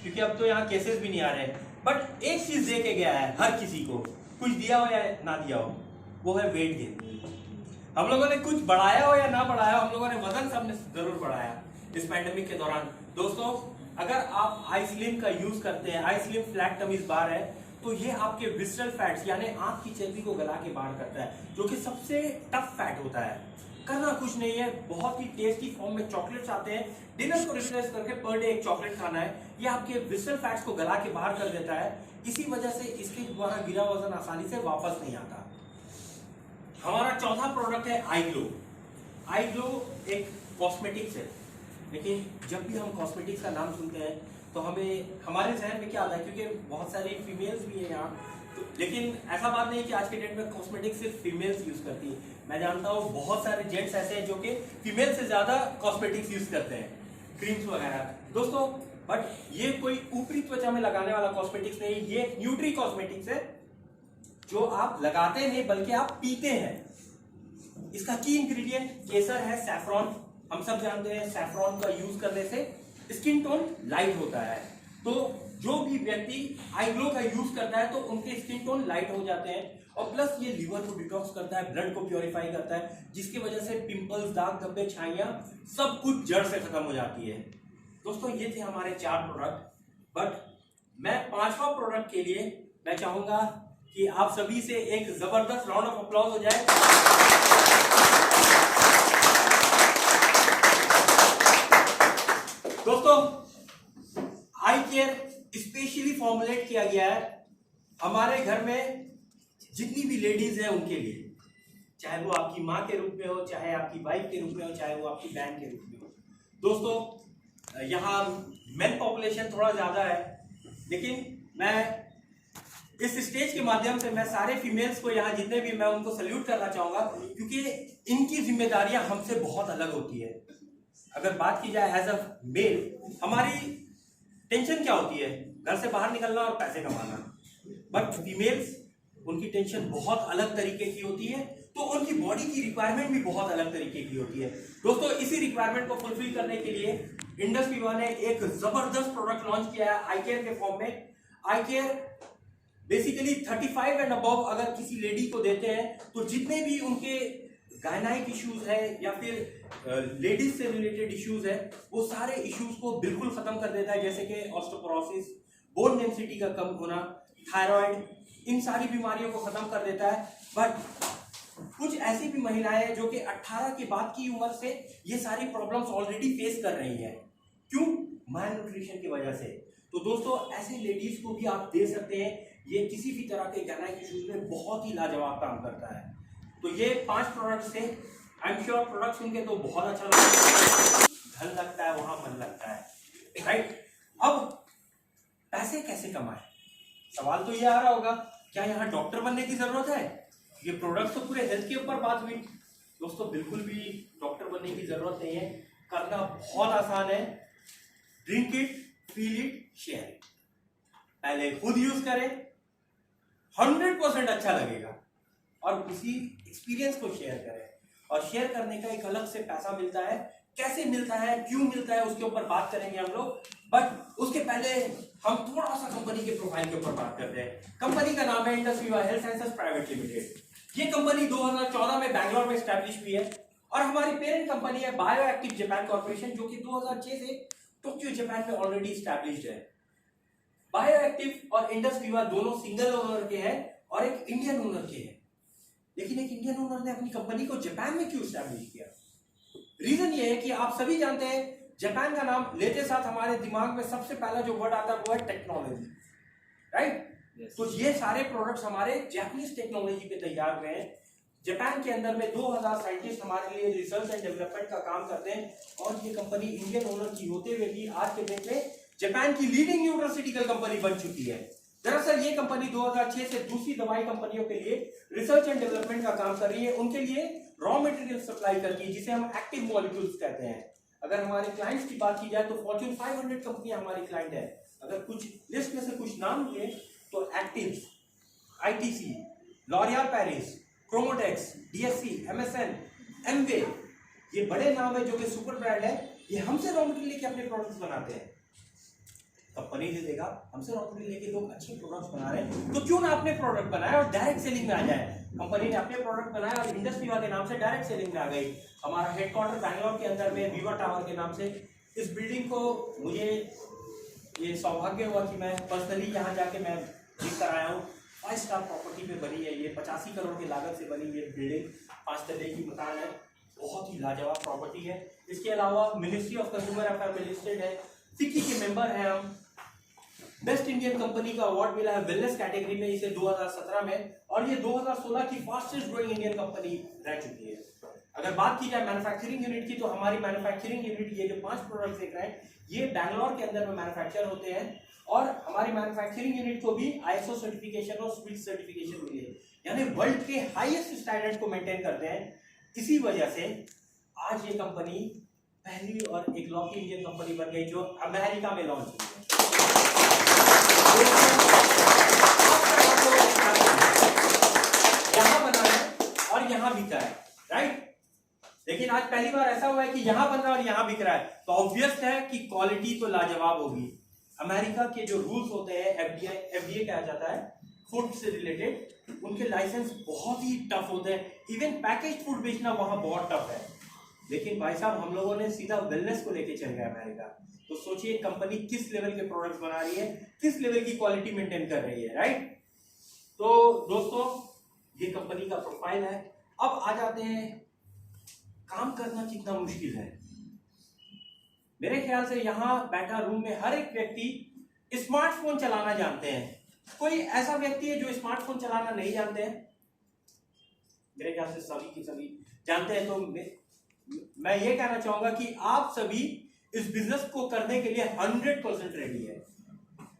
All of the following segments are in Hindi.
क्योंकि अब तो यहाँ केसेस भी नहीं आ रहे हैं। बट एक चीज दे के गया है हर किसी को, कुछ दिया हो या ना दिया हो, वो है वेट गेन। हम लोगों ने कुछ बढ़ाया हो या ना बढ़ाया हो, हम लोगों ने वजन सबने जरूर बढ़ाया इस पैंडेमिक के दौरान। दोस्तों, अगर आप आई स्लिम का यूज करते हैं, आई स्लिम फ्लैट टमीज बार है, तो ये आपके विसरल फैट्स यानी आंख की चर्बी को गला के बाहर करता है, जो कि सबसे टफ फैट होता है। करना कुछ नहीं है, बहुत ही टेस्टी फॉर्म में चॉकलेट्स आते हैं, डिनर को रिप्लेस करके पर डे एक चॉकलेट खाना है। ये आपके विसरल फैट्स को गला के बाहर कर देता है। इसी वजह से इसके द्वारा गिरा वजन आसानी से वापस नहीं आता। हमारा चौथा प्रोडक्ट है आई ग्लो। आई ग्लो एक कॉस्मेटिक्स है, लेकिन जब भी हम कॉस्मेटिक्स का नाम सुनते हैं तो हमें हमारे जहन में क्या आता है, क्योंकि बहुत सारी फीमेल्स भी हैं यहाँ, तो लेकिन ऐसा बात नहीं है कि आज के डेट में कॉस्मेटिक्स सिर्फ फीमेल्स यूज करती है। मैं जानता हूँ बहुत सारे जेंट्स ऐसे हैं जो कि फीमेल से ज्यादा कॉस्मेटिक्स यूज करते हैं, क्रीम्स वगैरह। दोस्तों, बट ये कोई ऊपरी त्वचा में लगाने वाला कॉस्मेटिक्स नहीं, ये न्यूट्री कॉस्मेटिक्स है जो आप लगाते नहीं बल्कि आप पीते हैं। इसका की इंग्रेडिएंट केसर है, सैफरॉन। हम सब जानते हैं सैफरॉन का यूज करने से स्किन टोन लाइट होता है। तो जो भी व्यक्ति आई ग्लो का यूज करता है तो उनके स्किन टोन लाइट हो जाते हैं, और प्लस ये लिवर को डिटॉक्स करता है, ब्लड को प्योरीफाई करता है, जिसकी वजह से पिंपल्स, दाग धब्बे, छाइयां सब कुछ जड़ से खत्म हो जाती है। दोस्तों, ये थे हमारे 4 प्रोडक्ट, बट मैं 5वां प्रोडक्ट के लिए मैं चाहूंगा कि आप सभी से एक जबरदस्त राउंड ऑफ अप्लॉज हो जाए। दोस्तों, आई केयर स्पेशली फॉर्मुलेट किया गया है हमारे घर में जितनी भी लेडीज हैं उनके लिए, चाहे वो आपकी माँ के रूप में हो, चाहे आपकी वाइफ के रूप में हो, चाहे वो आपकी बहन के रूप में हो। दोस्तों, यहाँ मेन पॉपुलेशन थोड़ा ज्यादा है, लेकिन मैं इस स्टेज के माध्यम से मैं सारे फीमेल्स को यहाँ जितने भी, मैं उनको सल्यूट करना चाहूंगा, क्योंकि इनकी जिम्मेदारियां हमसे बहुत अलग होती है। अगर बात की जाए एज अ मेल, हमारी टेंशन क्या होती है, घर से बाहर निकलना और पैसे कमाना। बट फीमेल्स, उनकी टेंशन बहुत अलग तरीके की होती है, तो उनकी बॉडी की रिक्वायरमेंट भी बहुत अलग तरीके की होती है। दोस्तों, इसी रिक्वायरमेंट को फुलफिल करने के लिए इंडस विवा ने एक जबरदस्त प्रोडक्ट लॉन्च किया है आई केयर के फॉर्म में। आई केयर बेसिकली 35 एंड अबव अगर किसी लेडी को देते हैं तो जितने भी उनके गायनाइक इश्यूज है या फिर लेडीज से रिलेटेड इश्यूज है, वो सारे इश्यूज को बिल्कुल खत्म कर देता है, जैसे कि ऑस्टियोपोरोसिस, बोन डेंसिटी का कम होना, थायराइड, इन सारी बीमारियों को खत्म कर देता है। बट कुछ ऐसी भी महिलाएं हैं जो कि 18 के बाद की उम्र से ये सारी प्रॉब्लम्स ऑलरेडी फेस कर रही हैं। क्यों? माल न्यूट्रिशन की वजह से। तो दोस्तों, ऐसे लेडीज को भी आप दे सकते हैं, ये किसी भी तरह के गायनाइक इश्यूज में बहुत ही लाजवाब काम करता है। तो ये 5 प्रोडक्ट्स थे। आई एम श्योर प्रोडक्ट सुन के तो बहुत अच्छा लगता है, धन लगता है वहां मन लगता है, राइट? अब पैसे कैसे कमाए, सवाल तो ये आ रहा होगा, क्या यहाँ डॉक्टर बनने की जरूरत है? ये प्रोडक्ट्स तो पूरे हेल्थ के ऊपर बात हुई। दोस्तों, बिल्कुल भी डॉक्टर बनने की जरूरत नहीं है, करना बहुत आसान है। Drink it, feel it, share it. पहले खुद यूज करें, 100% अच्छा लगेगा, और उसी एक्सपीरियंस को शेयर करें। और शेयर करने का एक अलग से पैसा मिलता है, कैसे मिलता है, क्यों मिलता है, उसके ऊपर बात करेंगे हम लोग। बट उसके पहले हम थोड़ा सा कंपनी के प्रोफाइल के ऊपर बात करते हैं। कंपनी का नाम है इंडस विवा हेल्थ साइंसेज प्राइवेट लिमिटेड। ये कंपनी 2014 में बैंगलोर में स्टैब्लिश हुई है, और हमारी पेरेंट कंपनी है बायो एक्टिव जापान कॉर्पोरेशन, जो कि 2006 से टोक्यो जापान में ऑलरेडी स्टैब्लिश्ड है। बायो एक्टिव और इंडस विवा दोनों सिंगल ओनर के हैं और एक इंडियन ओनर के हैं। लेकिन एक इंडियन ओनर ने अपनी कंपनी को जापान में क्यों स्टैब्लिश किया? रीजन ये है कि आप सभी जानते हैं, जापान का नाम लेते साथ हमारे दिमाग में सबसे पहला जो वर्ड आता है वो है टेक्नोलॉजी, राइट? तो ये सारे प्रोडक्ट्स हमारे जापानीज टेक्नोलॉजी पे तैयार हुए हैं। जापान के अंदर में 2000 साइंटिस्ट हमारे लिए रिसर्च एंड डेवलपमेंट का काम करते हैं, और ये कंपनी इंडियन ओनर की होते हुए भी आज के डेट में जापान की लीडिंग न्यूट्रास्यूटिकल कंपनी बन चुकी है। दरअसल ये कंपनी 2006 से दूसरी दवाई कंपनियों के लिए रिसर्च एंड डेवलपमेंट का काम कर रही है, उनके लिए रॉ मटेरियल सप्लाई करती है, जिसे हम एक्टिव मॉलिक्यूल्स कहते हैं। अगर हमारे क्लाइंट्स की बात की जाए तो फॉर्च्यून 500 कंपनियां हमारी क्लाइंट है। अगर कुछ लिस्ट में से कुछ नाम लिए तो actives, ITC, L'Oreal Paris, Chromotex, DSC, MSN, Amway, ये बड़े नाम है जो कि सुपर ब्रांड है। ये हमसे रॉ मटेरियल लेके अपने प्रोडक्ट्स बनाते हैं। कंपनी नहीं दे देगा, हमसे रॉ मटेरियल लेके लोग अच्छे प्रोडक्ट्स बना रहे हैं, तो क्यों ना अपने प्रोडक्ट बनाए और डायरेक्ट सेलिंग में आ जाए। कंपनी ने अपने प्रोडक्ट बनाए और इंडस वीवा के नाम से डायरेक्ट सेलिंग में आ गई। हमारा हेडक्वार्टर बैंगलोर के अंदर में वीवा टावर के नाम से, इस बिल्डिंग को मुझे ये सौभाग्य हुआ कि मैं पर्सनली यहाँ जाके मैं देख कर आया हूँ। 5 स्टार प्रॉपर्टी पे बनी है ये, 85 करोड़ की लागत से बनी ये बिल्डिंग, 5 तले की मकान है, बहुत ही लाजवाब प्रॉपर्टी है। इसके अलावा मिनिस्ट्री ऑफ कंज्यूमर अफेयर में लिस्टेड है, फिक्की के मेंबर हैं हम, बेस्ट इंडियन कंपनी का अवार्ड मिला है वेलनेस कैटेगरी में इसे 2017 में, और ये 2016 की फास्टेस्ट ग्रोइंग इंडियन कंपनी रह चुकी है। अगर बात की जाए मैन्युफैक्चरिंग यूनिट की, तो हमारी मैन्युफैक्चरिंग यूनिट, ये जो 5 प्रोडक्ट देख रहे हैं, ये बैंगलोर के अंदर में मैन्युफैक्चर होते हैं, और हमारी मैन्युफैक्चरिंग यूनिट को भी ISO सर्टिफिकेशन और स्विस सर्टिफिकेशन मिली है, यानी वर्ल्ड के हाईएस्ट स्टैंडर्ड को मेंटेन करते हैं। इसी वजह से आज ये कंपनी पहली और इकलौती इंडियन कंपनी बन गई जो अमेरिका में लॉन्च हुई है। यहां बना है और यहां बिका है, राइट। लेकिन आज पहली बार ऐसा हुआ है कि यहां बन रहा है और यहां बिक रहा है, तो ऑब्वियस है कि क्वालिटी तो लाजवाब होगी। अमेरिका के जो रूल्स होते हैं, FDA कहा जाता है, फूड से रिलेटेड, उनके लाइसेंस बहुत ही टफ होते हैं। इवन पैकेज्ड फूड बेचना वहां बहुत टफ है। लेकिन भाई साहब, हम लोगों ने सीधा वेलनेस को लेके चल गया अमेरिका। तो सोचिए कंपनी किस लेवल के प्रोडक्ट्स बना रही है, किस लेवल की क्वालिटी मेंटेन कर रही है, राइट। तो दोस्तों, ये कंपनी का प्रोफाइल है। अब आ जाते हैं काम करना कितना मुश्किल है। मेरे ख्याल से यहाँ बैठा रूम में हर एक व्यक्ति स्मार्टफोन चलाना जानते हैं। कोई ऐसा व्यक्ति है जो स्मार्टफोन चलाना नहीं जानते हैं? मेरे ख्याल से सभी की सभी जानते हैं। तो मैं ये कहना चाहूंगा कि आप सभी इस बिजनेस को करने के लिए 100% रेडी है।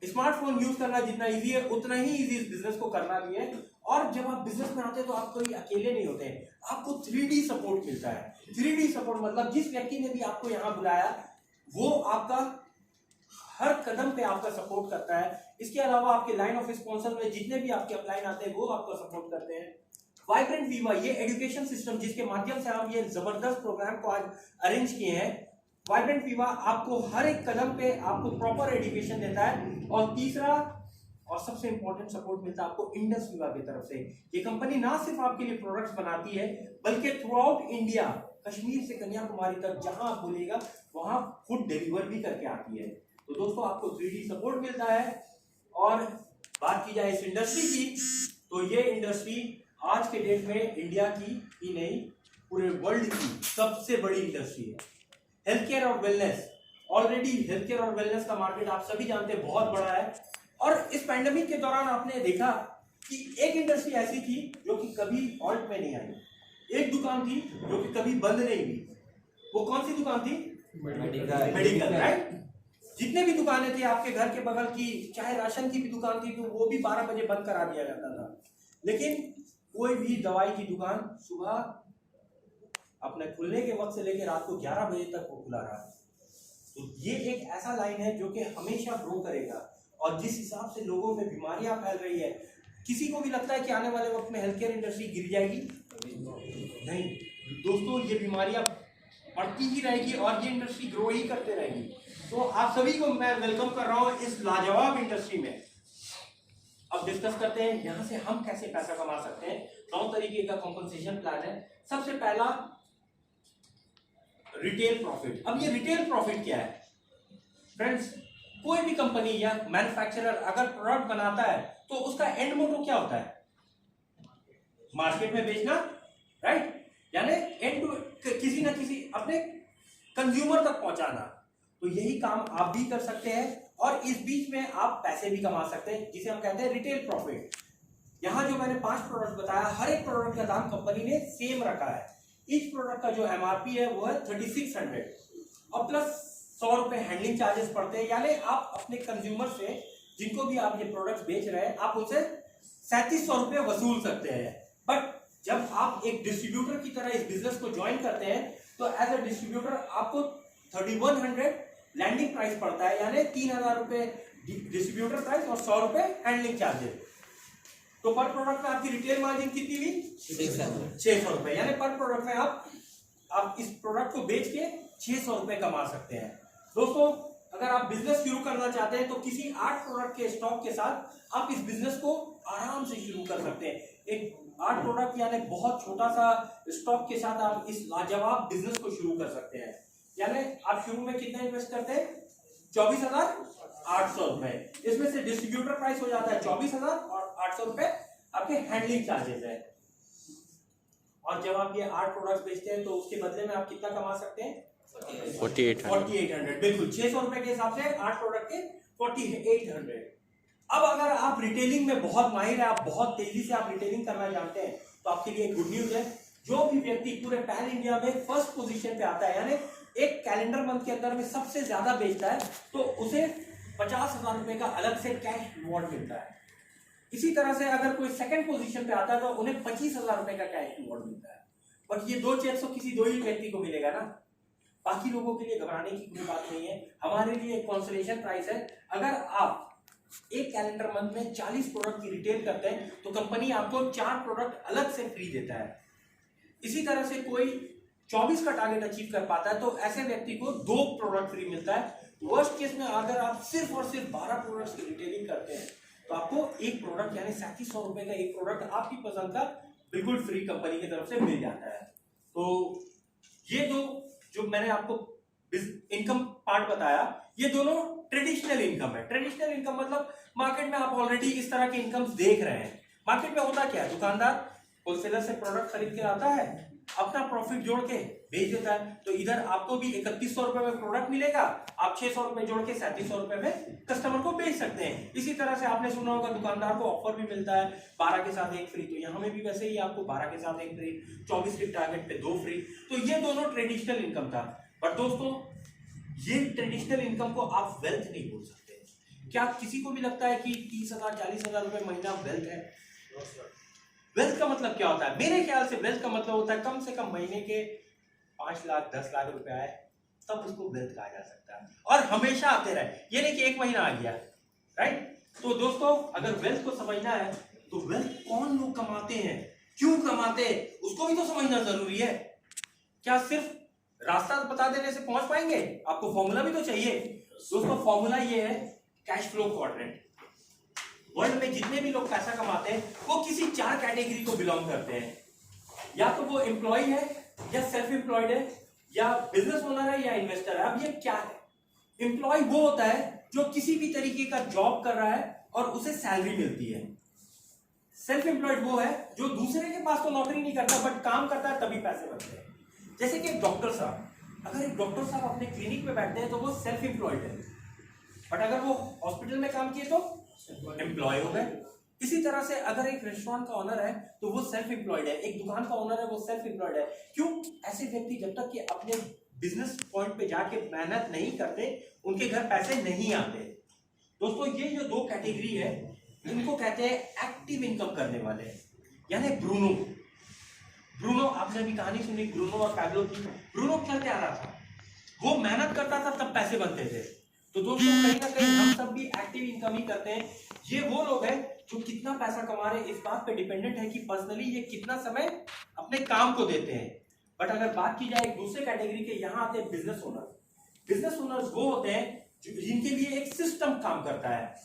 स्मार्टफोन यूज करना जितना इजी है, उतना ही इजी इस बिजनेस को करना भी है। और जब आप बिजनेस में आते हैं तो आप कोई अकेले नहीं होते हैं, आपको 3D सपोर्ट मिलता है। 3D सपोर्ट मतलब जिस व्यक्ति ने भी आपको यहाँ बुलाया वो आपका हर कदम पे आपका सपोर्ट करता है। इसके अलावा आपके लाइन ऑफ स्पॉन्सर में जितने भी आपके अपलाइन आते हैं वो आपको सपोर्ट करते हैं। वाइब्रेंट वीवा, ये एजुकेशन सिस्टम जिसके माध्यम से हम ये जबरदस्त प्रोग्राम को आज अरेंज किए हैं, वाइब्रेंट वीवा आपको हर एक कदम पे आपको प्रॉपर एजुकेशन देता है। और तीसरा और सबसे इंपॉर्टेंट सपोर्ट मिलता है आपको इंडस वीवा की तरफ से। ये कंपनी ना सिर्फ आपके लिए प्रोडक्ट्स बनाती है, बल्कि थ्रू आउट इंडिया, कश्मीर से कन्याकुमारी तक जहां आप बोलिएगा वहां फूड डिलीवर भी करके आती है। तो दोस्तों, आपको 3D सपोर्ट मिलता है। और बात की जाए इस इंडस्ट्री की, तो ये इंडस्ट्री आज के डेट में इंडिया की ही नहीं, पूरे वर्ल्ड की सबसे बड़ी इंडस्ट्री है। हेल्थ केयर और वेलनेस, ऑलरेडी हेल्थ केयर और वेलनेस का मार्केट आप सभी जानते हैं बहुत बड़ा है। और इस पैंडेमिक के दौरान आपने देखा कि एक इंडस्ट्री ऐसी थी जो कि कभी हॉल्ट में नहीं आई, एक दुकान थी जो कि कभी बंद नहीं हुई। वो कौन सी दुकान थी? Medical, right. जितने भी दुकानें थी आपके घर के बगल की, चाहे राशन की भी दुकान थी तो वो भी 12 बजे बंद करा दिया जाता था। लेकिन कोई भी दवाई की दुकान सुबह अपने खुलने के वक्त से लेकर रात को 11 बजे तक वो खुला रहा। तो ये एक ऐसा लाइन है जो कि हमेशा ग्रो करेगा। और जिस हिसाब से लोगों में बीमारियां फैल रही है, किसी को भी लगता है कि आने वाले वक्त में हेल्थ केयर इंडस्ट्री गिर जाएगी? नहीं दोस्तों, ये बीमारियां बढ़ती ही रहेगी और ये इंडस्ट्री ग्रो ही करते रहेगी। तो आप सभी को मैं वेलकम कर रहा हूं इस लाजवाब इंडस्ट्री में। अब डिस्कस करते हैं यहां से हम कैसे पैसा कमा सकते हैं। 9 तरीके का कॉम्पनसेशन प्लान है। सबसे पहला रिटेल प्रॉफिट। अब ये रिटेल प्रॉफिट क्या है फ्रेंड्स? कोई भी कंपनी या मैन्युफैक्चरर अगर प्रोडक्ट बनाता है तो उसका एंड मोटो क्या होता है? मार्केट में बेचना, राइट। यानी एंड किसी ना किसी अपने कंज्यूमर तक पहुंचाना। तो यही काम आप भी कर सकते हैं और इस बीच में आप पैसे भी कमा सकते हैं, जिसे हम कहते हैं रिटेल प्रॉफिट। यहां जो मैंने 5 प्रोडक्ट बताया, हर एक प्रोडक्ट का दाम कंपनी ने सेम रखा है। इच प्रोडक्ट का जो MRP है वो है 3600 और प्लस 100 रुपए हैंडलिंग चार्जेस पड़ते हैं। यानी आप अपने कंज्यूमर से, जिनको भी आप ये प्रोडक्ट्स बेच रहे हैं, आप उनसे 3700 रुपए वसूल सकते हैं। बट जब आप एक डिस्ट्रीब्यूटर की तरह इस बिजनेस को ज्वाइन करते हैं तो एज अ डिस्ट्रीब्यूटर आपको 3100 लैंडिंग प्राइस पड़ता है, यानी 3000 रुपए डिस्ट्रीब्यूटर प्राइस और 100 रुपए हैंडलिंग चार्जेस। तो पर प्रोडक्ट में आपकी रिटेल मार्जिन कितनी हुई? 600 रुपए। यानी पर प्रोडक्ट में आप इस प्रोडक्ट को बेच के 600 रुपए कमा सकते हैं। दोस्तों, अगर आप बिजनेस शुरू करना चाहते हैं तो किसी 8 प्रोडक्ट के स्टॉक के साथ आप इस बिजनेस को आराम से शुरू कर सकते हैं। एक 8 प्रोडक्ट यानी बहुत छोटा सा स्टॉक के साथ आप इस लाजवाब बिजनेस को शुरू कर सकते हैं। यानी आप शुरू में कितना इन्वेस्ट करते हैं? 24,800 रुपए। इसमें से डिस्ट्रीब्यूटर प्राइस हो जाता है 24,000 और 800 रुपए आपके हैंडलिंग चार्जेस है। और जब आप ये 8 प्रोडक्ट्स बेचते हैं तो उसके बदले में आप कितना कमा सकते हैं? 4800। बिल्कुल 600 रुपए के हिसाब से 8 प्रोडक्ट के 4800। अब अगर आप रिटेलिंग में बहुत माहिर है, आप बहुत तेजी से आप रिटेलिंग करना जानते हैं, तो आपके लिए गुड न्यूज है। जो भी व्यक्ति पूरे पैन इंडिया में फर्स्ट पोजीशन पे आता है, यानी एक कैलेंडर मंथ के अंदर में सबसे ज्यादा बेचता है, तो उसे 50,000 रुपए का अलग से कैश रिवॉर्ड मिलता है। इसी तरह से अगर कोई सेकंड पोजीशन पे आता है तो उन्हें 25,000 रुपए का कैश रिवॉर्ड मिलता है। बट ये 2 चेक्स तो किसी 2 ही व्यक्ति को मिलेगा ना, बाकी लोगों के लिए घबराने की कोई बात नहीं है। हमारे लिए एक कंसोलेशन प्राइस है। अगर आप एक कैलेंडर मंथ में 40 प्रोडक्ट की रिटेल करते हैं तो कंपनी आपको 4 प्रोडक्ट अलग से फ्री देता है। इसी तरह से कोई 24 का टारगेट अचीव कर पाता है तो ऐसे व्यक्ति को 2 प्रोडक्ट फ्री मिलता है। वर्स्ट केस में अगर आप सिर्फ और सिर्फ 12 प्रोडक्ट्स की रिटेलिंग करते हैं तो आपको एक प्रोडक्ट यानी 3700 रुपए का एक प्रोडक्ट आपकी पसंद का बिल्कुल फ्री कंपनी की तरफ से मिल जाता है। तो ये दो जो मैंने आपको इनकम पार्ट बताया, ये दोनों ट्रेडिशनल इनकम है। ट्रेडिशनल इनकम मतलब मार्केट में आप ऑलरेडी इस तरह के इनकम्स देख रहे हैं। मार्केट में होता क्या है, दुकानदार होलसेलर से प्रोडक्ट खरीद के आता है, अपना प्रॉफिट जोड़ के बेच देता है। तो इधर आपको भी 3100 रुपए में प्रोडक्ट मिलेगा, आप 600 रुपए जोड़ के 3700 रुपए में कस्टमर को बेच सकते हैं। इसी तरह से आपने सुना होगा दुकानदार को ऑफर भी मिलता है 12 के साथ 1 फ्री, तो यहाँ में भी वैसे ही आपको 12 के साथ 1 फ्री, 24 के टारगेट पे 2 फ्री। तो ये दोनों ट्रेडिशनल इनकम था। पर दोस्तों ये ट्रेडिशनल इनकम को आप वेल्थ नहीं बोल सकते। क्या किसी को भी लगता है कि 30,000 40,000 रुपए महीना वेल्थ है? वेल्थ का मतलब क्या होता है? मेरे ख्याल से वेल्थ का मतलब होता है कम से कम महीने के 5 लाख 10 लाख रुपए आए तब उसको वेल्थ कहा जा सकता है, और हमेशा आते रहे, ये नहीं कि एक महीना आ गया, राइट। तो दोस्तों अगर वेल्थ को समझना है तो वेल्थ कौन लोग कमाते हैं, क्यों कमाते हैं, उसको भी तो समझना जरूरी है। क्या सिर्फ रास्ता बता देने से पहुंच पाएंगे? आपको फॉर्मूला भी तो चाहिए। दोस्तों फॉर्मूला ये है कैश फ्लो क्वाड्रेंट। वर्ल्ड में जितने भी लोग पैसा कमाते हैं वो किसी 4 कैटेगरी को बिलोंग करते हैं। या तो वो एम्प्लॉय है, या सेल्फ एम्प्लॉयड है, या बिजनेस ओनर है, या इन्वेस्टर है। अब ये क्या है? एम्प्लॉय वो होता है जो किसी भी तरीके का जॉब कर रहा है और उसे सैलरी मिलती है। सेल्फ एम्प्लॉयड वो है जो दूसरे के पास तो नौकरी नहीं करता बट काम करता है तभी पैसे बनते हैं। जैसे कि एक डॉक्टर साहब, अगर एक डॉक्टर साहब अपने क्लिनिक में बैठते हैं तो वो सेल्फ एम्प्लॉयड है, बट अगर वो हॉस्पिटल में काम किए तो एम्प्लॉय हो गए। इसी तरह से अगर एक रेस्टोरेंट का ओनर है तो वो सेल्फ एम्प्लॉयड है, एक दुकान का ओनर है वो सेल्फ एम्प्लॉयड है। क्यों? ऐसे व्यक्ति जब तक कि अपने बिजनेस पॉइंट पे जाके मेहनत नहीं करते उनके घर पैसे नहीं आते। दोस्तों ये जो 2 कैटेगरी है इनको कहते हैं एक्टिव इनकम करने वाले, यानी ब्रूनो आपने भी कहानी सुनी ब्रूनो और पैब्लो की। ब्रूनो क्या रहा था, वो मेहनत करता था तब पैसे बनते थे। तो दोस्तों कहीं ना कहीं हम सब भी एक्टिव इनकम ही करते हैं। ये वो लोग हैं जो कितना पैसा कमा रहे हैं इस बात पे डिपेंडेंट है कि पर्सनली ये कितना समय अपने काम को देते हैं। बट अगर बात की जाए एक दूसरे कैटेगरी के, यहाँ आते हैं बिजनेस ओनर। बिजनेस ओनर्स वो होते हैं जिनके लिए एक सिस्टम काम करता है।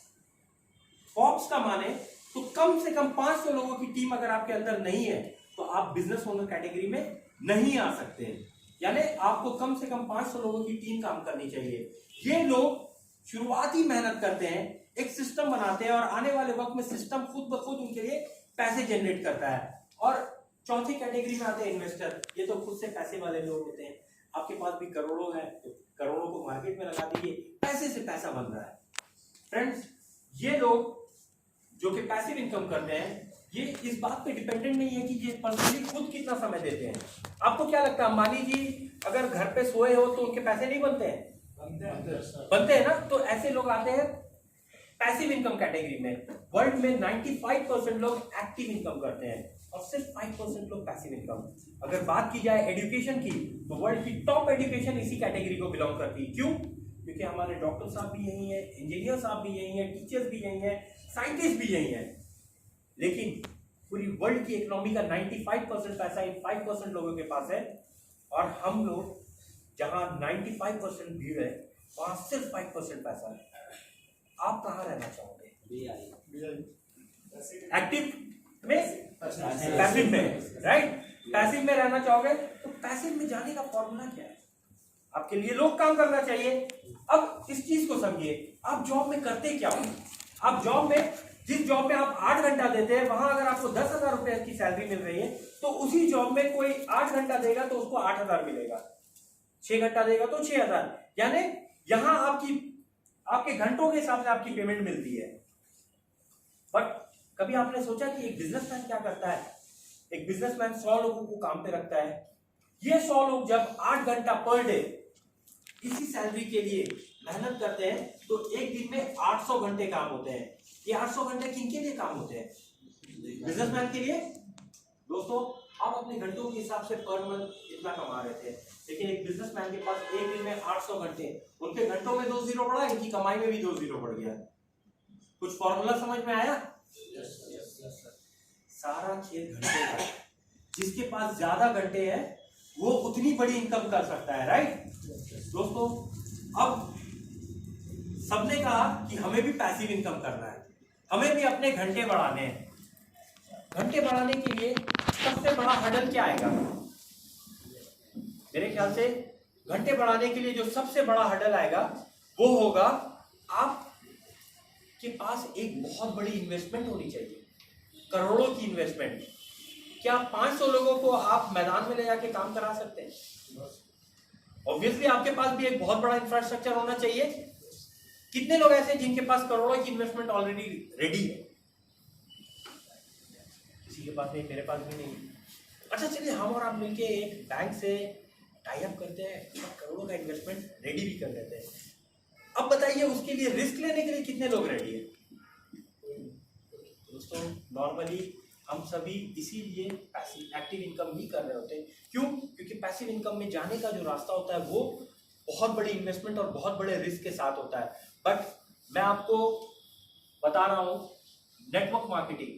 फॉर्ब्स का माने तो कम से कम 500 लोगों की टीम अगर आपके अंदर नहीं है तो आप बिजनेस ओनर कैटेगरी में नहीं आ सकते। यानी आपको कम से कम 500 लोगों की टीम काम करनी चाहिए। ये लोग शुरुआती मेहनत करते हैं, एक सिस्टम बनाते हैं और आने वाले वक्त में सिस्टम खुद ब खुद उनके लिए पैसे जनरेट करता है। और चौथी कैटेगरी में आते हैं इन्वेस्टर। ये तो खुद से पैसे वाले लोग होते हैं, आपके पास भी करोड़ों है तो करोड़ों को मार्केट में लगा दीजिए, पैसे से पैसा बन रहा है। फ्रेंड्स ये लोग जो कि पैसिव इनकम करते हैं ये इस बात पे डिपेंडेंट नहीं है कि ये पर्सनली खुद कितना समय देते हैं। आपको क्या लगता है अंबानी जी अगर घर पे सोए हो तो उनके पैसे नहीं बनते हैं? बनते हैं ना। तो ऐसे लोग आते हैं पैसिव इनकम कैटेगरी में। वर्ल्ड में 95% लोग एक्टिव इनकम करते हैं और सिर्फ 5% लोग पैसिव इनकम। अगर बात की जाए एजुकेशन की तो वर्ल्ड की टॉप एजुकेशन इसी कैटेगरी को बिलोंग करती है। क्यों? क्योंकि हमारे डॉक्टर साहब भी यही है, इंजीनियर साहब भी यही है, टीचर्स भी यही है, साइंटिस्ट भी यही है। लेकिन पूरी वर्ल्ड की इकोनॉमी का 95% पैसा इन 5% लोगों के पास है। और हम लोग जहां 95% भीड़ है सिर्फ 5% पैसा है। आप कहाँ रहना चाहोगे? एक्टिव में, पैसिव में, राइट? पैसिव में रहना चाहोगे तो पैसिव में जाने का फॉर्मूला क्या है? आपके लिए लोग काम करना चाहिए। अब इस चीज को समझिए, आप जॉब में करते क्या हो? आप जॉब में, जिस जॉब में आप 8 घंटा देते हैं, वहां अगर आपको 10,000 रुपए की सैलरी मिल रही है, तो उसी जॉब में कोई 8 घंटा देगा तो उसको 8,000 मिलेगा, 6 घंटा देगा तो 6,000। यानी यहां आपके घंटों के हिसाब से आपकी पेमेंट मिलती है। बट कभी आपने सोचा कि एक बिजनेसमैन क्या करता है? एक बिजनेसमैन 100 लोगों को काम पे रखता है। ये 100 लोग जब 8 घंटा पर डे इसी सैलरी के लिए मेहनत करते हैं, तो एक दिन में 800 घंटे काम होते हैं। ये 800 घंटे किनके लिए काम होते हैं? बिजनेसमैन के लिए। दोस्तों, आप अपने घंटों के हिसाब से पर मंथ इतना कमा रहे थे, लेकिन एक बिजनेसमैन के पास एक दिन में 800 घंटे, उनके घंटों में 2 जीरो बढ़ा, इनकी कमाई में भी 2 जीरो बढ़ गया। कुछ फॉर्मूला समझ में आया? सारा खेल घंटे का। जिसके पास ज्यादा घंटे हैं वो उतनी बड़ी इनकम कर सकता है, राइट? दोस्तों, अब सबने कहा कि हमें भी पैसिव इनकम करना है, हमें भी अपने घंटे बढ़ाने हैं। घंटे बढ़ाने के लिए सबसे बड़ा हर्डल क्या आएगा? मेरे ख्याल से घंटे बढ़ाने के लिए जो सबसे बड़ा हर्डल आएगा वो होगा आपके पास एक बहुत बड़ी इन्वेस्टमेंट होनी चाहिए, करोड़ों की इन्वेस्टमेंट। क्या 500 लोगों को आप मैदान में ले जाके काम करा सकते हैं? ऑब्वियसली आपके पास भी एक बहुत बड़ा इंफ्रास्ट्रक्चर होना चाहिए। कितने लोग ऐसे हैं जिनके पास करोड़ों की इन्वेस्टमेंट ऑलरेडी रेडी है? किसी के पास नहीं, मेरे पास भी नहीं। अच्छा, चलिए हम और आप मिलके एक बैंक से टाई अप करते हैं, करोड़ों का इन्वेस्टमेंट रेडी भी कर देते हैं। अब बताइए, उसके लिए रिस्क लेने के लिए कितने लोग रेडी है? दोस्तों, नॉर्मली हम सभी इसीलिए पैसिव एक्टिव इनकम ही कर रहे होते हैं। क्यों? क्योंकि पैसिव इनकम में जाने का जो रास्ता होता है वो बहुत बड़ी इन्वेस्टमेंट और बहुत बड़े रिस्क के साथ होता है। बट मैं आपको बता रहा हूं, नेटवर्क मार्केटिंग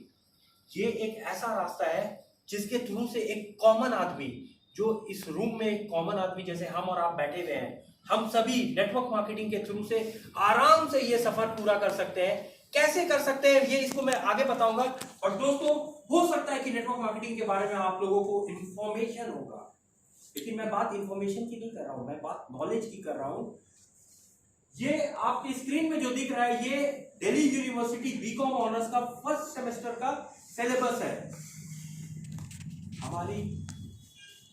ये एक ऐसा रास्ता है जिसके थ्रू से एक कॉमन आदमी, जो इस रूम में एक कॉमन आदमी जैसे हम और आप बैठे हुए हैं, हम सभी नेटवर्क मार्केटिंग के थ्रू से आराम से ये सफर पूरा कर सकते हैं। कैसे कर सकते हैं ये इसको मैं आगे बताऊंगा। और दोस्तों, हो सकता है कि नेटवर्क मार्केटिंग के बारे में आप लोगों को इंफॉर्मेशन होगा, लेकिन मैं बात इंफॉर्मेशन की नहीं कर रहा हूं, मैं बात नॉलेज की कर रहा हूं। ये आपकी स्क्रीन में जो दिख रहा है, ये दिल्ली यूनिवर्सिटी बीकॉम ऑनर्स का फर्स्ट सेमेस्टर का सिलेबस है। हमारी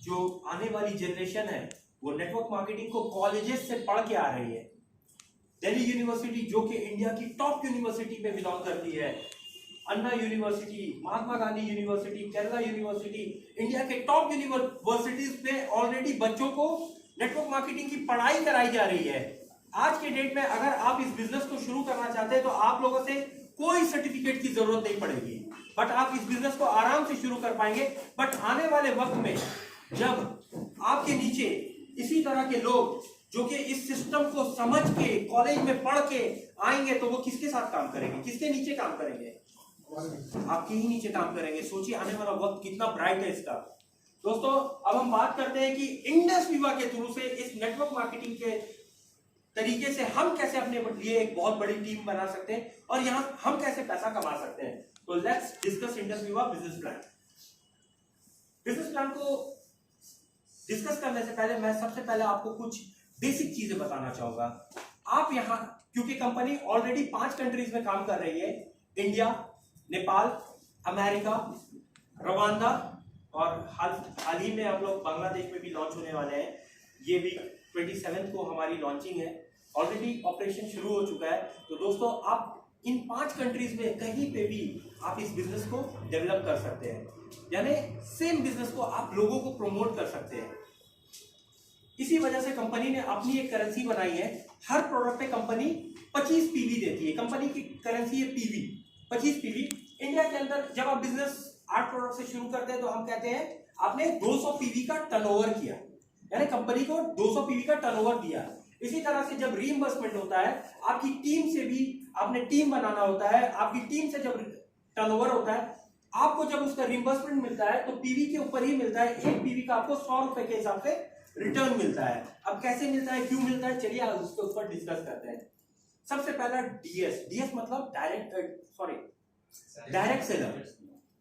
जो आने वाली जनरेशन है वो नेटवर्क मार्केटिंग को कॉलेजेस से पढ़ के आ रही है। दिल्ली यूनिवर्सिटी जो कि इंडिया की टॉप यूनिवर्सिटी में बिलोंग करती है, Anna university, Mahatma Gandhi university, Kerala university, India के टॉप यूनिवर्सिटीज में ऑलरेडी बच्चों को नेटवर्क मार्केटिंग की पढ़ाई कराई जा रही है। आज के डेट में अगर आप इस बिजनेस को शुरू करना चाहते हैं तो आप लोगों से कोई सर्टिफिकेट की जरूरत नहीं पड़ेगी, बट आप इस बिजनेस को आराम से शुरू कर पाएंगे। बट आने वाले वक्त में जब आपके नीचे इसी तरह के लोग जो कि इस सिस्टम को समझ के कॉलेज में पढ़ के आएंगे, तो वो किसके साथ काम करेंगे? किसके नीचे काम करेंगे? आपके ही नीचे काम करेंगे। सोचिए आने वाला वक्त कितना ब्राइट है इसका। दोस्तों, अब हम बात करते हैं कि इंडस विवा के थ्रू से इस नेटवर्क मार्केटिंग के तरीके से हम कैसे अपने लिए एक बहुत बड़ी टीम बना सकते हैं और यहां हम कैसे पैसा कमा सकते हैं। तो लेट्स डिस्कस इंडस विवा बिजनेस प्लान। बिजनेस प्लान को डिस्कस करने से पहले मैं सबसे पहले आपको कुछ बेसिक चीजें बताना चाहूंगा। आप यहां, क्योंकि कंपनी ऑलरेडी 5 कंट्रीज में काम कर रही है, इंडिया, नेपाल, अमेरिका, रवांडा और हाल ही में हम लोग बांग्लादेश में भी लॉन्च होने वाले हैं। ये भी 27 को हमारी लॉन्चिंग है, ऑलरेडी ऑपरेशन शुरू हो चुका है। तो दोस्तों, आप इन 5 कंट्रीज में कहीं पे भी आप इस बिजनेस को डेवलप कर सकते हैं, यानी सेम बिजनेस को आप लोगों को प्रमोट कर सकते हैं। इसी वजह से कंपनी ने अपनी एक करेंसी बनाई है। हर प्रोडक्ट पे कंपनी 25 पीवी देती है। कंपनी की करेंसी है पीवी, 25 पीवी। इंडिया के अंदर जब आप बिजनेस 8 प्रोडक्ट से शुरू करते हैं तो हम कहते हैं आपने 200 पीवी का टर्नओवर किया, यानी कंपनी को 200 पीवी का टर्नओवर दिया। इसी तरह से जब रीइंबर्समेंट होता है, आपकी टीम से भी आपने टीम बनाना होता है, आपकी टीम से जब टर्नओवर होता है, आपको जब उसका रीइंबर्समेंट मिलता है तो पीवी के ऊपर ही मिलता है। एक पीवी का आपको 100 रुपए के हिसाब से रिटर्न मिलता है। अब कैसे मिलता है, क्यों मिलता है, चलिए उसके ऊपर डिस्कस करते हैं। सबसे पहला डीएस मतलब डायरेक्ट सेलर।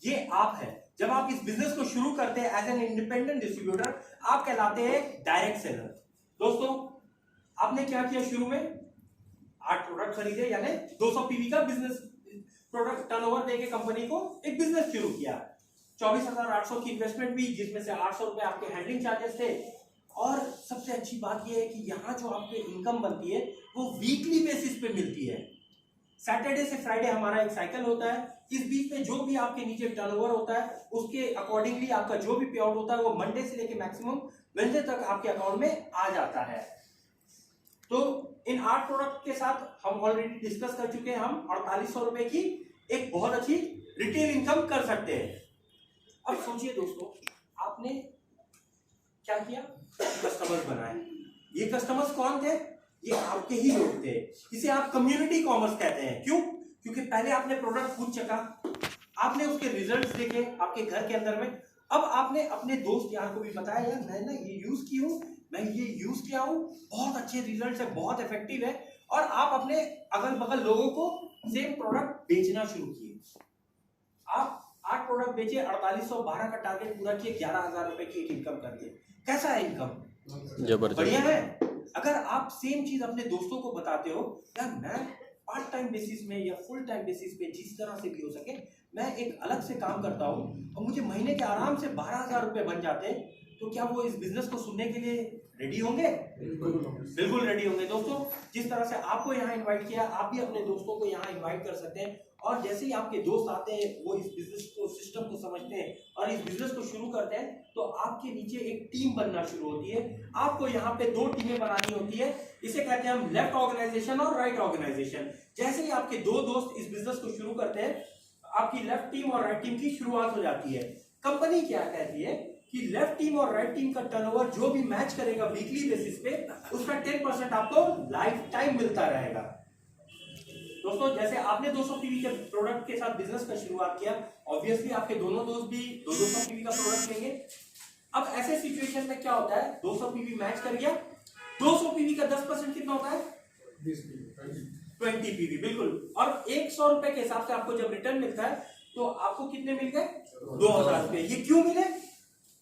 ये आप है, जब आप इस बिजनेस को शुरू करते हैं एज एन इंडिपेंडेंट डिस्ट्रीब्यूटर, आप कहलाते हैं डायरेक्ट सेलर। दोस्तों, आपने क्या किया, शुरू में 8 प्रोडक्ट खरीदे, यानी 200 पीवी का बिजनेस प्रोडक्ट टर्नओवर देके कंपनी को एक बिजनेस शुरू किया। 24,800 की इन्वेस्टमेंट भी, जिसमें से 800 रुपए आपके हैंडलिंग चार्जेस थे। और सबसे अच्छी बात यह है कि यहाँ जो आपके इनकम बनती है वो वीकली बेसिस पे मिलती है। सैटरडे से फ्राइडे हमारा एक साइकिल होता है, इस बीच में जो भी आपके नीचे टर्नओवर होता है उसके अकॉर्डिंगली आपका जो भी पे आउट होता है वो मंडे से लेके मैक्सिमम वेडनेसडे तक आपके अकाउंट में आ जाता है। तो इन 8 प्रोडक्ट के साथ हम ऑलरेडी डिस्कस कर चुके हैं, हम 4800 रुपए की एक बहुत अच्छी रिटेल इनकम कर सकते हैं। अब सोचिए दोस्तों, आपने क्या किया, कस्टमर्स बनाए। ये कस्टमर्स कौन थे, ये आपके ही लोग थे। इसे आप कम्युनिटी कॉमर्स कहते हैं। क्यों, क्योंकि पहले आपने प्रोडक्ट खुद चखा, आपने उसके रिजल्ट्स देखे आपके घर के अंदर में, अब आपने अपने दोस्त यार को भी बताया, यार मैं ना ये यूज की हूँ, मैं ये यूज किया हूँ, बहुत अच्छे रिजल्ट्स है, बहुत इफेक्टिव है। और आप अपने अगल बगल लोगों को सेम प्रोडक्ट बेचना शुरू किए। आप 8 प्रोडक्ट बेचे, 4812 का टारगेट पूरा किए, 11,000 रुपए की इनकम कर दिए। कैसा है इनकम, जबरदस्त, बढ़िया है। अगर आप सेम चीज अपने दोस्तों को बताते हो, यार मैं पार्ट टाइम बेसिस में या फुल टाइम बेसिस पे जिस तरह से भी हो सके मैं एक अलग से काम करता हूँ और मुझे महीने के आराम से 12,000 रुपए बन जाते हैं, तो क्या वो इस बिजनेस को सुनने के लिए रेडी होंगे? बिल्कुल रेडी होंगे। दोस्तों, जिस तरह से आपको यहाँ इनवाइट किया, आप भी अपने दोस्तों को यहाँ इनवाइट कर सकते हैं। और जैसे ही आपके दोस्त आते हैं, वो इस बिजनेस को, सिस्टम को समझते हैं और इस बिजनेस को शुरू करते हैं, तो आपके नीचे एक टीम बनना शुरू होती है। आपको यहाँ पे 2 टीमें बनानी होती है, इसे कहते हैं हम लेफ्ट ऑर्गेनाइजेशन और राइट ऑर्गेनाइजेशन। जैसे ही आपके 2 दोस्त इस बिजनेस को शुरू करते हैं, आपकी लेफ्ट टीम और राइट टीम की शुरुआत हो जाती है। कंपनी क्या कहती है कि लेफ्ट टीम और राइट टीम का टर्नओवर जो भी मैच करेगा वीकली बेसिस पे, उसका 10% आपको लाइफ टाइम मिलता रहेगा। दोस्तों, जैसे आपने 200 पीवी के प्रोडक्ट के साथ बिजनेस का शुरुआत किया, ऑब्वियसली आपके दोनों दोस्त भी 200 पीवी का प्रोडक्ट लेंगे। अब ऐसे सिचुएशन में क्या होता है, 200 पीवी मैच कर गया, 200 पीवी का 10% कितना होता है, 20 पीवी, बिल्कुल। और 100 रुपए के हिसाब से आपको जब रिटर्न मिलता है तो आपको कितने मिल गए, 2,000 रुपए। ये क्यों मिले,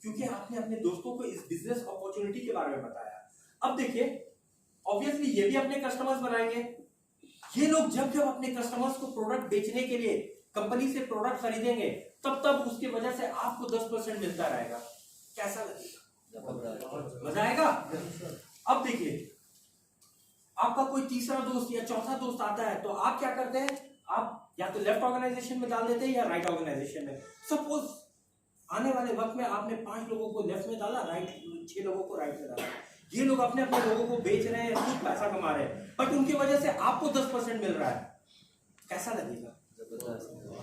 क्योंकि आपने अपने दोस्तों को इस बिजनेस अपॉर्चुनिटी के बारे में बताया। अब देखिए, ऑब्वियसली ये भी अपने कस्टमर्स बनाएंगे। ये लोग जब जब अपने कस्टमर्स को प्रोडक्ट बेचने के लिए कंपनी से प्रोडक्ट खरीदेंगे, तब तब उसकी वजह से आपको 10% मिलता रहेगा। कैसा लगेगा, मजा आएगा। अब देखिए, आपका कोई तीसरा दोस्त या चौथा दोस्त आता है, तो आप क्या करते हैं, आप या तो लेफ्ट ऑर्गेनाइजेशन में डाल देते हैं या राइट ऑर्गेनाइजेशन में। सपोज आने वाले वक्त में आपने 5 लोगों को लेफ्ट में डाला, 6 लोगों को राइट में डाला। ये लोग अपने अपने लोगों को बेच रहे हैं, खुद पैसा कमा रहे हैं, बट उनकी वजह से आपको 10% मिल रहा है। कैसा लगेगा,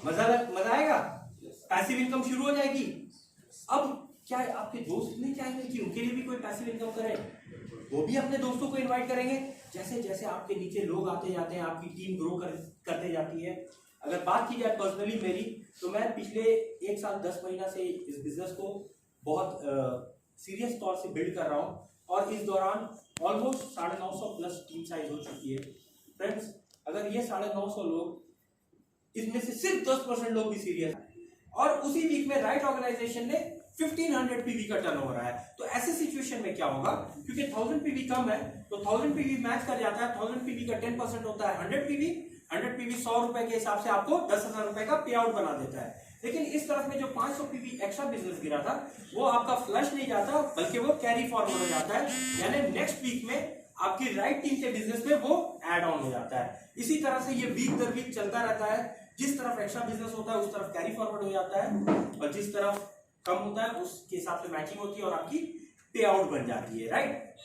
मजा आएगा, पैसिव इनकम शुरू हो जाएगी। अब क्या आपके दोस्त नहीं चाहेंगे कि उनके लिए भी कोई पैसिव इनकम करे, वो भी अपने दोस्तों को इनवाइट करेंगे। जैसे जैसे आपके नीचे लोग आते जाते हैं, आपकी टीम ग्रो करते जाती है। अगर बात की जाए पर्सनली मेरी, तो मैं पिछले 1 साल 10 महीना से इस बिजनेस को बहुत सीरियस तौर से बिल्ड कर रहा हूँ, और इस दौरान ऑलमोस्ट 950 प्लस टीम साइज हो चुकी है। फ्रेंड्स, अगर ये 950 लोग, इसमें से सिर्फ 10% लोग भी सीरियस हैं, और उसी वीक में राइट ऑर्गेनाइजेशन ने 1500 पीवी का टर्नओवर आया, तो ऐसे सिचुएशन में क्या होगा, क्योंकि 1000 पीवी कम है, तो 1000 पीवी मैच कर जाता है। 1000 पीवी का 10% होता है 100 पीवी। 100 पीवी 100 रुपए के हिसाब से आपको 10,000 रुपए का पे आउट बना देता है। लेकिन इस तरफ में जो 500 पीवी एक्स्ट्रा बिजनेस गिरा था, वो आपका फ्लश नहीं जाता, बल्कि वो कैरी फॉरवर्ड हो जाता है, यानी नेक्स्ट वीक में आपकी राइट टीम के बिजनेस में वो ऐड ऑन हो जाता है। इसी तरह से ये वीक दर वीक चलता रहता है। जिस तरफ एक्स्ट्रा बिजनेस होता है उस तरफ कैरी फॉरवर्ड हो जाता है, और जिस तरफ कम होता है उसके हिसाब से मैचिंग होती है और आपकी पे आउट बन जाती है, राइट।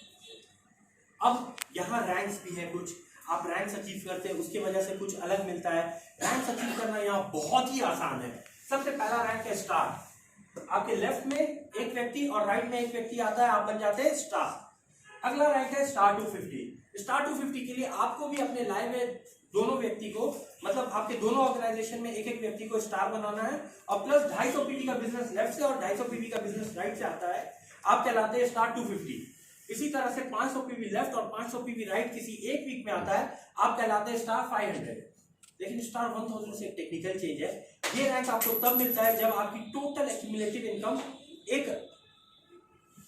अब यहाँ रैंक्स भी है, कुछ आप रैंक्स अचीव करते हैं, उसकी वजह से कुछ अलग मिलता है। रैंक्स अचीव करना यहाँ बहुत ही आसान है। सबसे पहला रैंक है स्टार। आपके लेफ्ट में एक व्यक्ति और राइट में एक व्यक्ति आता है, आप बन जाते हैं स्टार। अगला रैंक है स्टार 250। स्टार 250 के लिए आपको भी अपने लाइव में दोनों व्यक्ति को, मतलब आपके दोनों ऑर्गेनाइजेशन में एक एक व्यक्ति को स्टार बनाना है, और प्लस 250 पीवी का बिजनेस लेफ्ट से और 250 पीवी का बिजनेस राइट से आता है, आप कहलाते हैं स्टार 250। इसी तरह से 500 पीवी लेफ्ट और 500 पीवी राइट किसी एक वीक में आता है, आप कहलाते हैं स्टार 500। लेकिन स्टार 1000 से एक टेक्निकल चेंज है, ये रैंक आपको तब मिलता है जब आपकी टोटल एक्यूमुलेटिव इनकम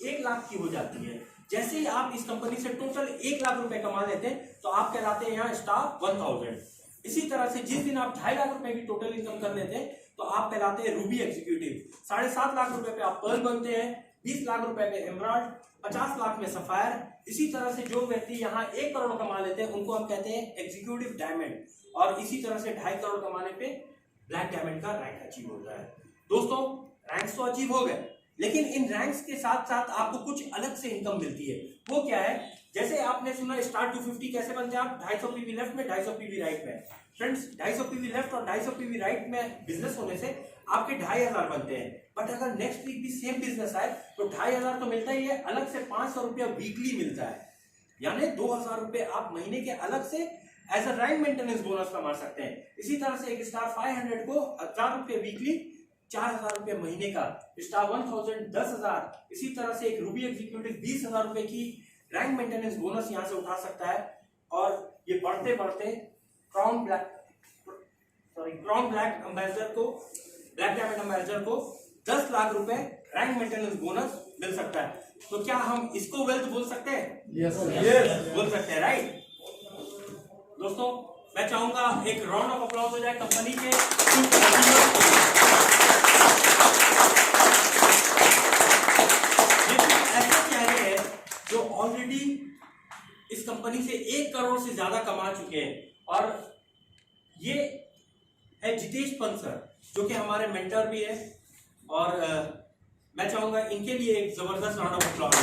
1 लाख की हो जाती है। जैसे ही आप इस कंपनी से टोटल 1 लाख रुपए कमा लेते हैं तो आप कहलाते हैं यहाँ स्टार 1000। इसी तरह से जिस दिन आप 2.5 लाख रुपए की टोटल इनकम कर लेते हैं तो आप कहलाते हैं रूबी एग्जीक्यूटिव। 7.5 लाख रुपए पे आप पर्ल बनते हैं, 20 लाख रुपए पे एमराल्ड, 50 लाख में सफायर। इसी तरह से जो व्यक्ति यहाँ 1 करोड़ कमा लेते हैं उनको हम कहते हैं एग्जीक्यूटिव डायमंड, और इसी तरह से 2.5 करोड़ कमाने पे ब्लैक डायमंड का रैंक अचीव होता है। दोस्तों, रैंक्स तो अचीव हो गए, लेकिन इन रैंक्स के साथ साथ आपको कुछ अलग से इनकम मिलती है। वो क्या है? जैसे आपने सुना स्टार 250 कैसे बनते हैं आप 250 पीवी लेफ्ट में 250 पीवी राइट में। फ्रेंड्स, 250 पीवी लेफ्ट और 250 पीवी राइट में बिजनेस होने से आपके 2500 बनते हैं। बट अगर नेक्स्ट वीक भी सेम बिजनेस आए तो 2500 तो मिलता ही है, अलग से 500 रुपया वीकली मिलता है, यानी 2000 रुपए आप महीने के अलग से as a rank maintenance bonus कमा सकते हैं। इसी तरह से एक स्टार 500 को 1000 रुपए वीकली, 4000 रुपए महीने का, स्टार 1000 10,000। इसी तरह से एक रूबी एग्जीक्यूटिव 20,000 रुपए की रैंक मेंटेनेंस बोनस यहां से उठा सकता है। और ये बढ़ते बढ़ते क्राउन ब्लैक एम्बेसडर को, ब्लैक डायमंड एम्बेसडर को 10 लाख रुपए रैंक मेंटेनेंस बोनस मिल सकता है। तो क्या हम इसको वेल्थ बोल सकते हैं? Yes. बोल सकते हैं, राइट? दोस्तों, मैं चाहूंगा एक राउंड ऑफ अप्लॉज हो जाए कंपनी के ऐसे चेहरे हैं जो ऑलरेडी इस कंपनी से 1 करोड़ से ज्यादा कमा चुके हैं। और ये है जितेश पंत सर, जो कि हमारे मेंटर भी है, और मैं चाहूंगा इनके लिए एक जबरदस्त राउंड ऑफ अप्लॉज।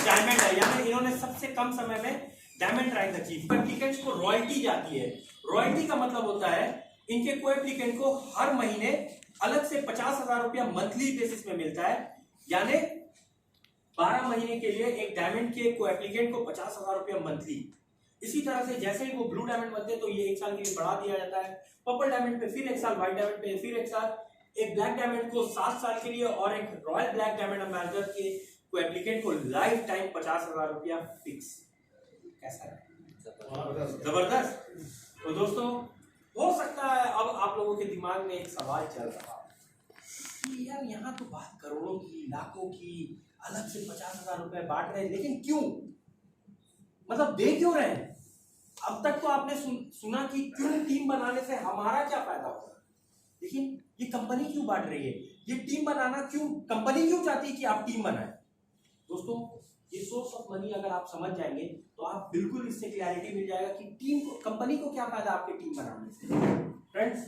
डायमंड है, यानी इन्होंने सबसे कम समय में डायमंड रैंक अचीव। पर एप्लीकेंट्स को रॉयल्टी जाती है। रॉयल्टी का मतलब होता है इनके को एप्लीकेंट को हर महीने अलग से 50,000 रुपया मंथली बेसिस में मिलता है, यानी 12 महीने के लिए एक डायमंड के को एप्लीकेंट को 50,000 रुपया मंथली। इसी तरह से जैसे ही वो ब्लू डायमंड बनते हैं तो ये 1 साल के लिए बढ़ा दिया जाता है, पर्पल डायमंड पे फिर 1 साल, व्हाइट डायमंड पे फिर 1 साल, एक ब्लैक डायमंड को 7 साल के लिए, और एक रॉयल ब्लैक डायमंड एम्बेसडर के को एप्लीकेंट को लाइफ टाइम 50,000 रुपया फिक्स। कैसा है? जबरदस्त। तो दोस्तों, हो सकता है अब आप लोगों के दिमाग में एक सवाल चल रहा है कि यार यहाँ तो बात करोड़ों की, लाखों की, अलग से 50,000 रुपए बांट रहे हैं, लेकिन क्यों? मतलब दे क्यों रहे हैं? अब तक तो आपने सुना कि क्यों टीम बनाने से हमारा क्या फायदा होगा, लेकिन ये कंपनी क्यों बांट रही है? ये टीम बनाना क्यों, कंपनी क्यों चाहती है कि आप टीम बनाएं? दोस्तों, ये सोर्स ऑफ मनी अगर आप समझ जाएंगे तो आप बिल्कुल इससे क्लैरिटी मिल जाएगा कि टीम को, कंपनी को क्या फायदा आपके टीम बनाने से। फ्रेंड्स,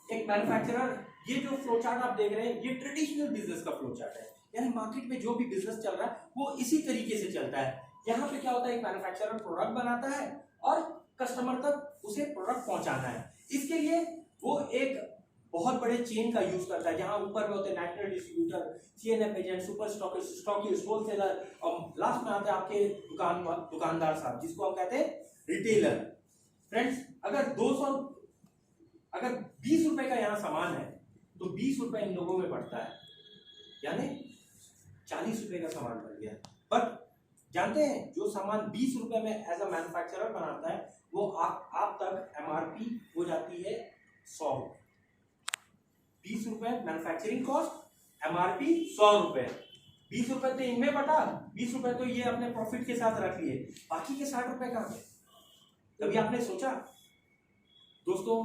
एक मैन्युफैक्चरर, ये जो फ्लो चार्ट आप देख रहे हैं ये ट्रेडिशनल बिजनेस का फ्लो चार्ट है, यानी मार्केट में जो भी बिजनेस चल रहा है वो इसी तरीके से चलता है। यहाँ पे क्या होता है, एक मैन्युफैक्चरर प्रोडक्ट बनाता है और कस्टमर तक उसे प्रोडक्ट पहुंचाना है। इसके लिए वो एक बहुत बड़े चेन का यूज करता है, जहां ऊपर में होते हैं national distributor, CNF agent, super stockist, wholesaler, और लास्ट में आते हैं आपके दुकानदार साहब, जिसको हम कहते हैं रिटेलर। फ्रेंड्स, अगर 20 रुपए का यहाँ सामान है तो 20 रुपए इन लोगों में बढ़ता है, यानी 40 रुपए का सामान बढ़ गया। बट जानते हैं, जो सामान 20 रुपए में एज अ मैन्युफैक्चरर बनाता है वो आप तक एमआरपी हो जाती है 100। 20 रुपए मैन्युफैक्चरिंग कॉस्ट, एमआरपी 100 रुपए। 20 रुपए तो इनमें बटा, 20 रुपए तो ये अपने प्रॉफिट के साथ रख लिए, बाकी के 60 रुपए कहाँ गए? कभी आपने सोचा? दोस्तों,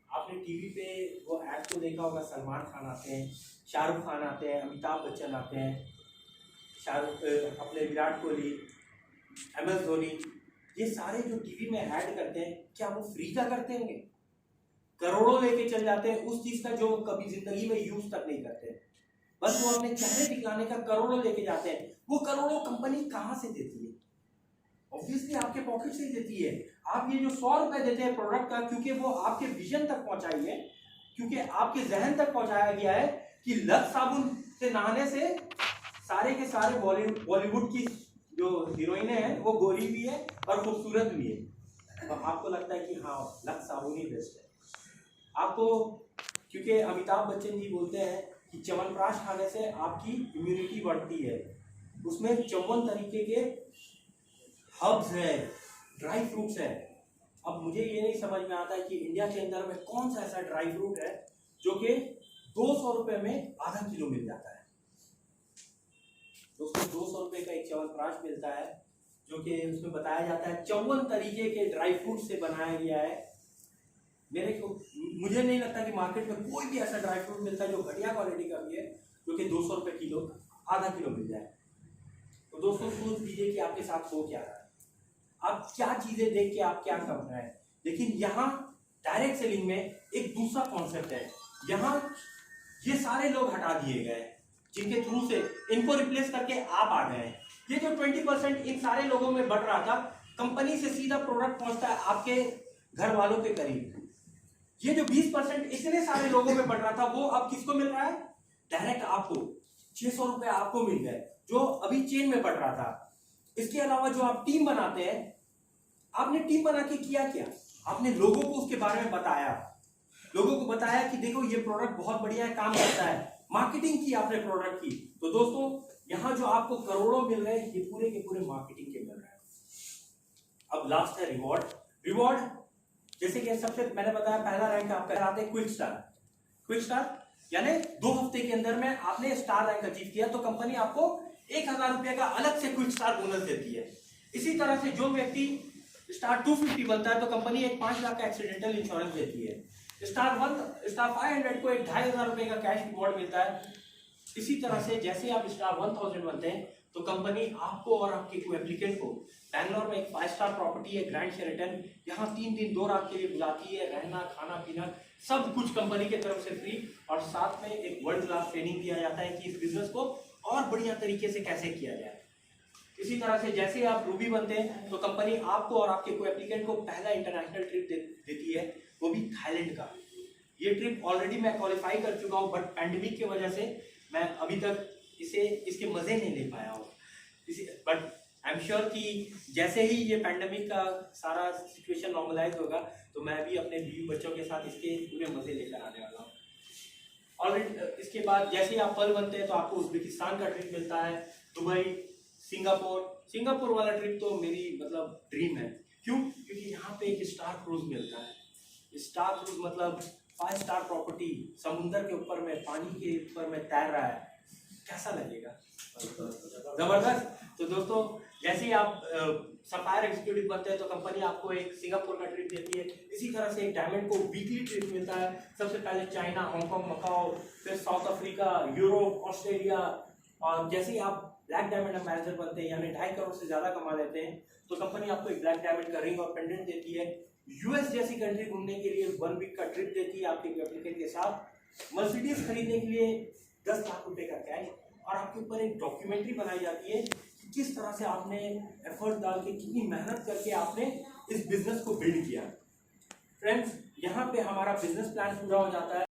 आपने टीवी पे वो एड तो देखा होगा, सलमान खान आते हैं, शाहरुख खान आते हैं, अमिताभ बच्चन आते हैं, अपने विराट कोहली, MS धोनी, ये सारे जो टीवी में ऐड करते हैं, क्या वो फ्री का करते होंगे? करोड़ों लेके चल जाते हैं उस चीज का जो कभी जिंदगी में यूज तक नहीं करते, बस वो अपने चेहरे दिखलाने का करोड़ों लेके जाते हैं। वो करोड़ों कंपनी कहां से देती है? ऑब्वियसली आपके पॉकेट से ही देती है। आप ये जो 100 रुपए देते हैं प्रोडक्ट का, क्योंकि वो आपके विजन तक पहुंचाई है, क्योंकि आपके जहन तक पहुंचाया गया है कि लक्स साबुन से नहाने से सारे के सारे बॉलीवुड की जो हीरोइनें हैं वो गोरी भी है और खूबसूरत भी है। तो आपको लगता है कि हाँ, लक्स साबुन ही बेस्ट है आपको, क्योंकि अमिताभ बच्चन जी बोलते हैं कि च्यवनप्राश खाने से आपकी इम्यूनिटी बढ़ती है। उसमें 54 तरीके के हर्ब्स है, ड्राई फ्रूट्स है। अब मुझे ये नहीं समझ में आता है कि इंडिया के अंदर में कौन सा ऐसा ड्राई फ्रूट है जो कि 200 रुपए में आधा किलो मिल जाता है। दोस्तों 200 रुपए का एक च्यवनप्राश मिलता है जो कि उसमें बताया जाता है 54 तरीके के ड्राई फ्रूट से बनाया गया है। मुझे नहीं लगता कि मार्केट में कोई भी ऐसा ड्राई फ्रूट मिलता है जो घटिया क्वालिटी का भी है जो कि 200 रुपए किलो आधा किलो मिल जाए। तो दोस्तों सोच लीजिए कि आपके साथ हो क्या रहा है, आप क्या चीजें देख के आप क्या कर रहे हैं। लेकिन यहाँ डायरेक्ट सेलिंग में एक दूसरा कॉन्सेप्ट है। यहाँ ये सारे लोग हटा दिए गए जिनके थ्रू से इनको रिप्लेस करके आप आ गए हैं। ये जो 20% इन सारे लोगों में बढ़ रहा था, कंपनी से सीधा प्रोडक्ट पहुंचता है आपके घर वालों के करीब। ये जो 20% इतने सारे लोगों में बढ़ रहा था वो अब किसको मिल रहा है? डायरेक्ट आपको 600 रुपए आपको मिल गए जो अभी चेन में बढ़ रहा था। इसके अलावा जो आप टीम बनाते हैं, आपने टीम बना के किया क्या? आपने लोगों को उसके बारे में बताया, लोगों को बताया कि देखो ये प्रोडक्ट बहुत बढ़िया है, काम करता है, मार्केटिंग की आपने प्रोडक्ट की। तो दोस्तों यहाँ जो आपको करोड़ों मिल रहे हैं ये पूरे के पूरे मार्केटिंग के मिल रहे हैं। अब लास्ट है रिवॉर्ड। रिवॉर्ड जैसे कि सबसे मैंने बताया पहला रैंक आपका आते क्विक स्टार। क्विक स्टार यानी 2 हफ्ते के अंदर में आपने स्टार रैंक अचीव किया तो कंपनी आपको 1000 रुपए का अलग से क्विक स्टार बोनस देती है। इसी तरह से जो व्यक्ति स्टार 250 बनता है तो कंपनी एक 5 लाख का एक्सीडेंटल इंश्योरेंस देती है। स्टार 500 को एक 2500 रुपए का कैश रिवॉर्ड मिलता है। इसी तरह से जैसे आप स्टार 1000 बनते हैं तो कंपनी आपको और आपके को एप्लीकेंट को बैंगलोर में एक 5 स्टार प्रॉपर्टी है ग्रैंड शेरेटन, यहाँ 3 दिन 2 रात के लिए बुलाती है। रहना खाना पीना सब कुछ कंपनी की तरफ से फ्री, और साथ में एक वर्ल्ड क्लास ट्रेनिंग दिया जाता है कि इस बिजनेस को और बढ़िया तरीके से कैसे किया जाए। इसी तरह से जैसे आप रूबी बनते हैं तो कंपनी आपको और आपके को एप्लीकेंट को पहला इंटरनेशनल ट्रिप देती है, वो भी थाईलैंड का। ये ट्रिप ऑलरेडी मैं क्वालिफाई कर चुका हूँ, बट पैंडेमिक की वजह से मैं अभी तक इसके मजे नहीं ले पाया हूँ। बट आई एम श्योर कि जैसे ही ये पैंडेमिक का सारा सिचुएशन नॉर्मलाइज होगा तो मैं भी अपने बीवी बच्चों के साथ इसके पूरे मजे लेकर आने वाला हूँ। ऑलरेडी इसके बाद जैसे ही आप पल बनते हैं तो आपको उज्बेकिस्तान का ट्रिप मिलता है, दुबई, सिंगापुर वाला ट्रिप तो मेरी मतलब ड्रीम है। क्यों? क्योंकि यहाँ पे एक स्टार क्रूज मिलता है। स्टार क्रूज मतलब 5 स्टार प्रॉपर्टी, समुद्र के ऊपर में, पानी के ऊपर में तैर रहा है, कैसा लगेगा? जबरदस्त। तो दोस्तों जैसे ही आप सफायर एग्जीक्यूटिव बनते हैं तो कंपनी आपको एक सिंगापुर का ट्रिप देती है। इसी तरह से एक डायमंड को वीकली ट्रिप मिलता है। सबसे पहले चाइना, हांगकांग, मकाओ, फिर साउथ अफ्रीका, यूरोप, ऑस्ट्रेलिया। और जैसे ही आप ब्लैक डायमंड एम्बेसडर बनते हैं यानी 2.5 करोड़ से ज्यादा कमा लेते हैं तो कंपनी आपको एक ब्लैक डायमंड का रिंग और पेंडेंट देती है। यूएस जैसी कंट्री घूमने के लिए 1 वीक का ट्रिप देती है आपके एप्लीकेंट के साथ। मर्सिडीज खरीदने के लिए 10 लाख रुपए का कैश, और आपके ऊपर एक डॉक्यूमेंट्री बनाई जाती है कि किस तरह से आपने एफर्ट डाल के, कितनी मेहनत करके आपने इस बिजनेस को बिल्ड किया। फ्रेंड्स यहाँ पे हमारा बिजनेस प्लान पूरा हो जाता है।